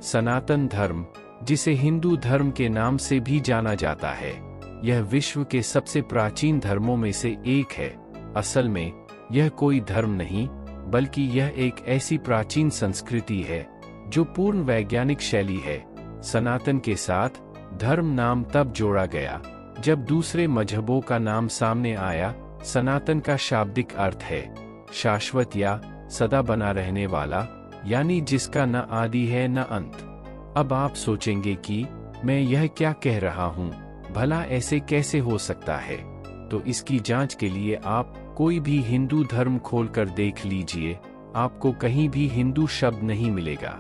सनातन धर्म, जिसे हिंदू धर्म के नाम से भी जाना जाता है, यह विश्व के सबसे प्राचीन धर्मों में से एक है। असल में यह कोई धर्म नहीं, बल्कि यह एक ऐसी प्राचीन संस्कृति है जो पूर्ण वैज्ञानिक शैली है। सनातन के साथ धर्म नाम तब जोड़ा गया जब दूसरे मजहबों का नाम सामने आया। सनातन का शाब्दिक अर्थ है शाश्वत या सदा बना रहने वाला, यानी जिसका न आदि है न अंत। अब आप सोचेंगे कि मैं यह क्या कह रहा हूँ, भला ऐसे कैसे हो सकता है? तो इसकी जांच के लिए आप कोई भी हिंदू धर्म खोलकर देख लीजिए, आपको कहीं भी हिंदू शब्द नहीं मिलेगा।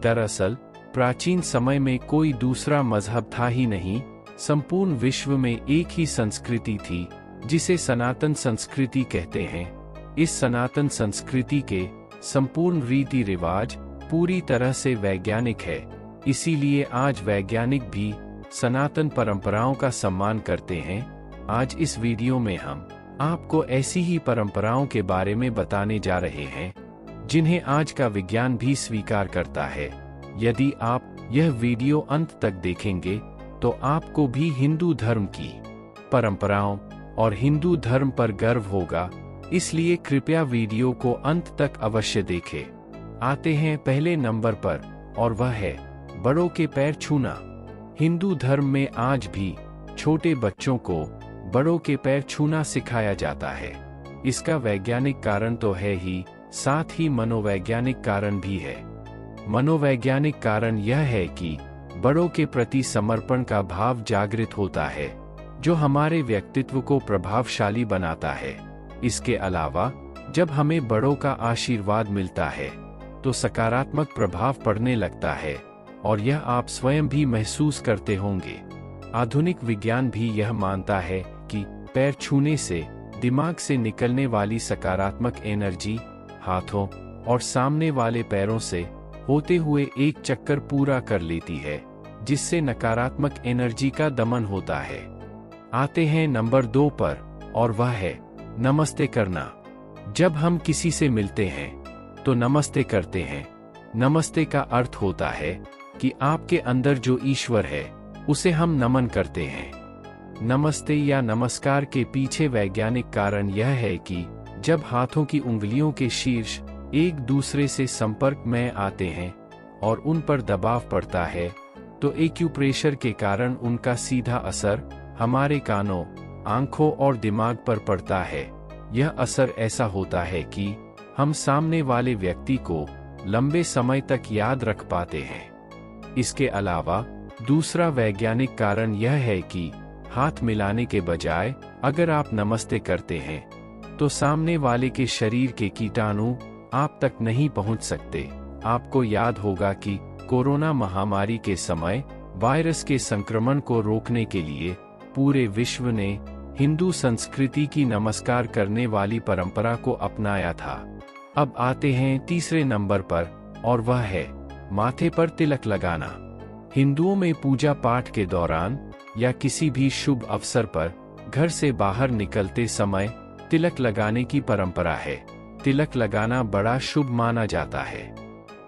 दरअसल प्राचीन समय में कोई दूसरा मजहब था ही नहीं, संपूर्ण विश्व में एक ही संस्कृति थी जिसे सनातन संस्कृति कहते हैं। इस सनातन संस्कृति के संपूर्ण रीति रिवाज पूरी तरह से वैज्ञानिक है, इसीलिए आज वैज्ञानिक भी सनातन परंपराओं का सम्मान करते हैं। आज इस वीडियो में हम आपको ऐसी ही परंपराओं के बारे में बताने जा रहे हैं जिन्हें आज का विज्ञान भी स्वीकार करता है। यदि आप यह वीडियो अंत तक देखेंगे तो आपको भी हिंदू धर्म की परंपराओं और हिंदू धर्म पर गर्व होगा, इसलिए कृपया वीडियो को अंत तक अवश्य देखें। आते हैं पहले नंबर पर, और वह है बड़ों के पैर छूना। हिंदू धर्म में आज भी छोटे बच्चों को बड़ों के पैर छूना सिखाया जाता है। इसका वैज्ञानिक कारण तो है ही, साथ ही मनोवैज्ञानिक कारण भी है। मनोवैज्ञानिक कारण यह है कि बड़ों के प्रति समर्पण का भाव जागृत होता है, जो हमारे व्यक्तित्व को प्रभावशाली बनाता है। इसके अलावा जब हमें बड़ों का आशीर्वाद मिलता है तो सकारात्मक प्रभाव पड़ने लगता है, और यह आप स्वयं भी महसूस करते होंगे। आधुनिक विज्ञान भी यह मानता है कि पैर छूने से दिमाग से निकलने वाली सकारात्मक एनर्जी हाथों और सामने वाले पैरों से होते हुए एक चक्कर पूरा कर लेती है, जिससे नकारात्मक एनर्जी का दमन होता है। आते हैं नंबर 2 पर, और वह है नमस्ते करना। जब हम किसी से मिलते हैं तो नमस्ते करते हैं। नमस्ते का अर्थ होता है कि आपके अंदर जो ईश्वर है उसे हम नमन करते हैं। नमस्ते या नमस्कार के पीछे वैज्ञानिक कारण यह है कि जब हाथों की उंगलियों के शीर्ष एक दूसरे से संपर्क में आते हैं और उन पर दबाव पड़ता है, तो एक्यूप्रेशर के कारण उनका सीधा असर हमारे कानों, आंखों और दिमाग पर पड़ता है। यह असर ऐसा होता है कि हम सामने वाले व्यक्ति को लंबे समय तक याद रख पाते हैं। इसके अलावा दूसरा वैज्ञानिक कारण यह है कि हाथ मिलाने के बजाय अगर आप नमस्ते करते हैं तो सामने वाले के शरीर के कीटाणु आप तक नहीं पहुंच सकते। आपको याद होगा कि कोरोना महामारी के समय वायरस के संक्रमण को रोकने के लिए पूरे विश्व ने हिंदू संस्कृति की नमस्कार करने वाली परंपरा को अपनाया था। अब आते हैं तीसरे नंबर पर, और वह है माथे पर तिलक लगाना। हिंदुओं में पूजा पाठ के दौरान या किसी भी शुभ अवसर पर घर से बाहर निकलते समय तिलक लगाने की परंपरा है। तिलक लगाना बड़ा शुभ माना जाता है।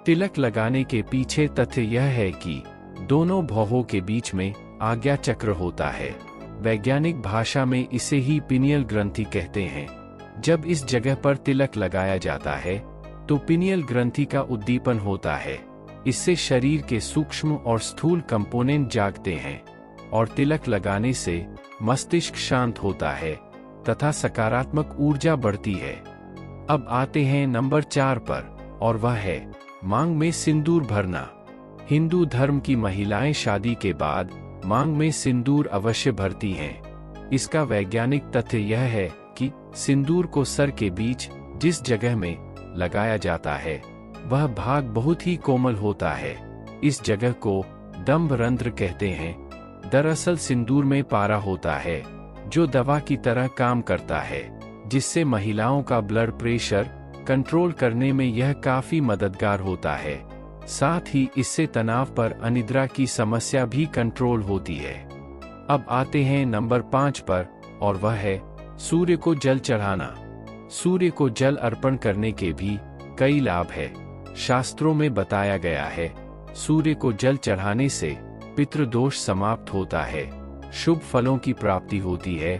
तिलक लगाने के पीछे तथ्य यह है कि दोनों भौहों के बीच में आज्ञा चक्र होता है। वैज्ञानिक भाषा में इसे ही पिनियल ग्रंथि कहते हैं। जब इस जगह पर तिलक लगाया जाता है तो पिनियल ग्रंथि का उद्दीपन होता है। इससे शरीर के सूक्ष्म और स्थूल कंपोनेंट जागते हैं और तिलक लगाने से मस्तिष्क शांत होता है तथा सकारात्मक ऊर्जा बढ़ती है। अब आते हैं नंबर 4 पर, और वह है मांग में सिंदूर भरना। हिंदू धर्म की महिलाएं शादी के बाद मांग में सिंदूर अवश्य भरती हैं। इसका वैज्ञानिक तथ्य यह है कि सिंदूर को सर के बीच जिस जगह में लगाया जाता है वह भाग बहुत ही कोमल होता है। इस जगह को दंभरंध्र कहते हैं। दरअसल सिंदूर में पारा होता है जो दवा की तरह काम करता है, जिससे महिलाओं का ब्लड प्रेशर कंट्रोल करने में यह काफी मददगार होता है। साथ ही इससे तनाव पर अनिद्रा की समस्या भी कंट्रोल होती है। अब आते हैं नंबर 5 पर, और वह है सूर्य को जल चढ़ाना। सूर्य को जल अर्पण करने के भी कई लाभ है। शास्त्रों में बताया गया है सूर्य को जल चढ़ाने से पितृदोष समाप्त होता है, शुभ फलों की प्राप्ति होती है।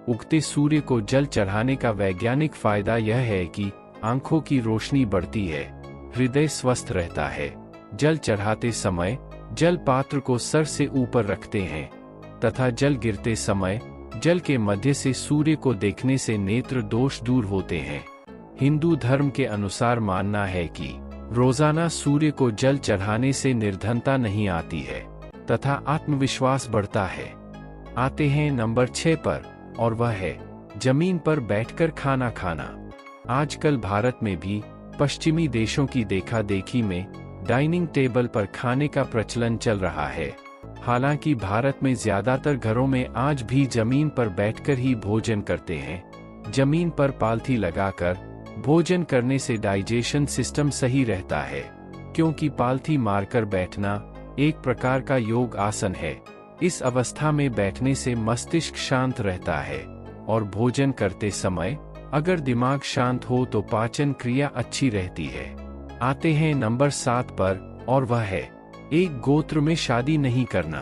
उगते सूर्य को जल चढ़ाने का वैज्ञानिक फायदा यह है कि आंखों की रोशनी बढ़ती है, हृदय स्वस्थ रहता है। जल चढ़ाते समय जल पात्र को सर से ऊपर रखते हैं तथा जल गिरते समय जल के मध्य से सूर्य को देखने से नेत्र दोष दूर होते हैं। हिंदू धर्म के अनुसार मानना है कि रोजाना सूर्य को जल चढ़ाने से निर्धनता नहीं आती है तथा आत्मविश्वास बढ़ता है। आते हैं नंबर 6 पर, और वह है जमीन पर बैठकर खाना खाना। आजकल भारत में भी पश्चिमी देशों की देखा देखी में डाइनिंग टेबल पर खाने का प्रचलन चल रहा है। हालांकि भारत में ज्यादातर घरों में आज भी जमीन पर बैठकर ही भोजन करते हैं। जमीन पर पालथी लगाकर भोजन करने से डाइजेशन सिस्टम सही रहता है, क्योंकि पालथी मारकर बैठना एक प्रकार का योग आसन है। इस अवस्था में बैठने से मस्तिष्क शांत रहता है और भोजन करते समय अगर दिमाग शांत हो तो पाचन क्रिया अच्छी रहती है। आते हैं नंबर 7 पर, और वह है एक गोत्र में शादी नहीं करना।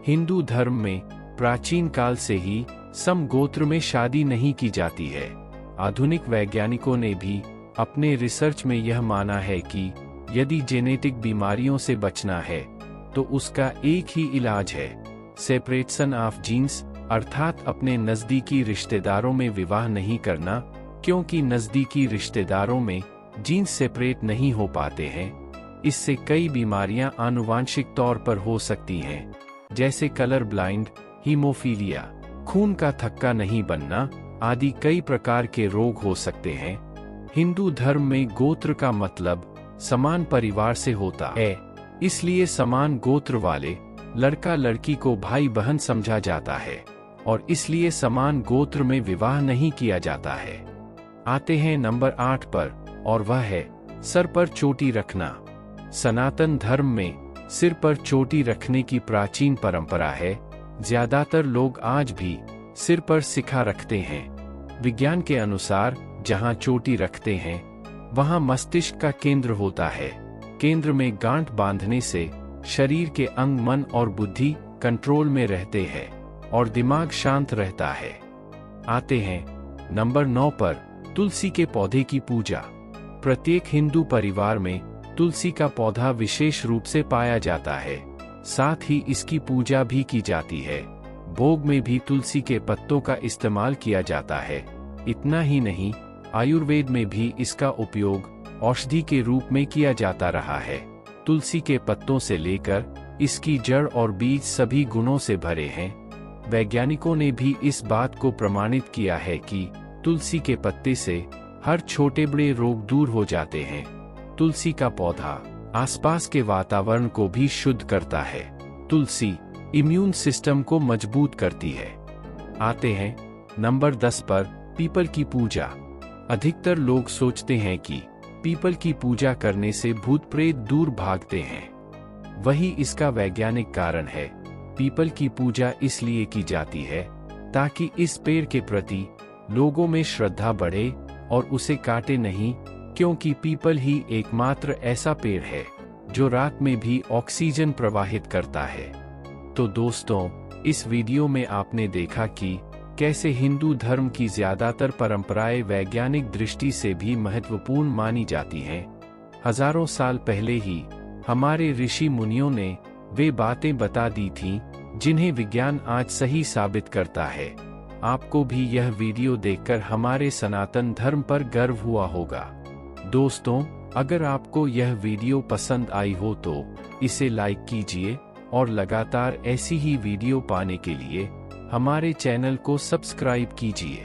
हिंदू धर्म में प्राचीन काल से ही सम गोत्र में शादी नहीं की जाती है। आधुनिक वैज्ञानिकों ने भी अपने रिसर्च में यह माना है कि यदि जेनेटिक बीमारियों से बचना है तो उसका एक ही इलाज है, सेपरेशन ऑफ जीन्स, अर्थात अपने नजदीकी रिश्तेदारों में विवाह नहीं करना, क्योंकि नजदीकी रिश्तेदारों में जीन्स सेपरेट नहीं हो पाते हैं। इससे कई बीमारियां आनुवांशिक तौर पर हो सकती हैं, जैसे कलर ब्लाइंड, हीमोफीलिया, खून का थक्का नहीं बनना आदि कई प्रकार के रोग हो सकते हैं। हिंदू धर्म में गोत्र का मतलब समान परिवार से होता है, इसलिए समान गोत्र वाले लड़का लड़की को भाई बहन समझा जाता है और इसलिए समान गोत्र में विवाह नहीं किया जाता है। आते हैं नंबर 8 पर, और वह है सर पर चोटी रखना। सनातन धर्म में सिर पर चोटी रखने की प्राचीन परंपरा है। ज्यादातर लोग आज भी सिर पर सिखा रखते हैं। विज्ञान के अनुसार जहां चोटी रखते हैं वहां मस्तिष्क का केंद्र होता है। केंद्र में गांठ बांधने से शरीर के अंग, मन और बुद्धि कंट्रोल में रहते हैं और दिमाग शांत रहता है। आते हैं नंबर 9 पर, तुलसी के पौधे की पूजा। प्रत्येक हिंदू परिवार में तुलसी का पौधा विशेष रूप से पाया जाता है, साथ ही इसकी पूजा भी की जाती है। भोग में भी तुलसी के पत्तों का इस्तेमाल किया जाता है। इतना ही नहीं, आयुर्वेद में भी इसका उपयोग औषधि के रूप में किया जाता रहा है। तुलसी के पत्तों से लेकर इसकी जड़ और बीज सभी गुणों से भरे हैं। वैज्ञानिकों ने भी इस बात को प्रमाणित किया है कि तुलसी के पत्ते से हर छोटे बड़े रोग दूर हो जाते हैं। तुलसी का पौधा आसपास के वातावरण को भी शुद्ध करता है। तुलसी इम्यून सिस्टम को मजबूत करती है। आते हैं नंबर 10 पर, पीपल की पूजा। अधिकतर लोग सोचते हैं कि पीपल की पूजा करने से भूत प्रेत दूर भागते हैं। वही इसका वैज्ञानिक कारण है। पीपल की पूजा इसलिए की जाती है ताकि इस पेड़ के प्रति लोगों में श्रद्धा बढ़े और उसे काटे नहीं, क्योंकि पीपल ही एकमात्र ऐसा पेड़ है जो रात में भी ऑक्सीजन प्रवाहित करता है। तो दोस्तों, इस वीडियो में आपने देखा कि कैसे हिंदू धर्म की ज्यादातर परंपराएं वैज्ञानिक दृष्टि से भी महत्वपूर्ण मानी जाती हैं। हजारों साल पहले ही हमारे ऋषि मुनियों ने वे बातें बता दी थीं जिन्हें विज्ञान आज सही साबित करता है। आपको भी यह वीडियो देखकर हमारे सनातन धर्म पर गर्व हुआ होगा। दोस्तों, अगर आपको यह वीडियो पसंद आई हो तो इसे लाइक कीजिए और लगातार ऐसी ही वीडियो पाने के लिए हमारे चैनल को सब्सक्राइब कीजिए।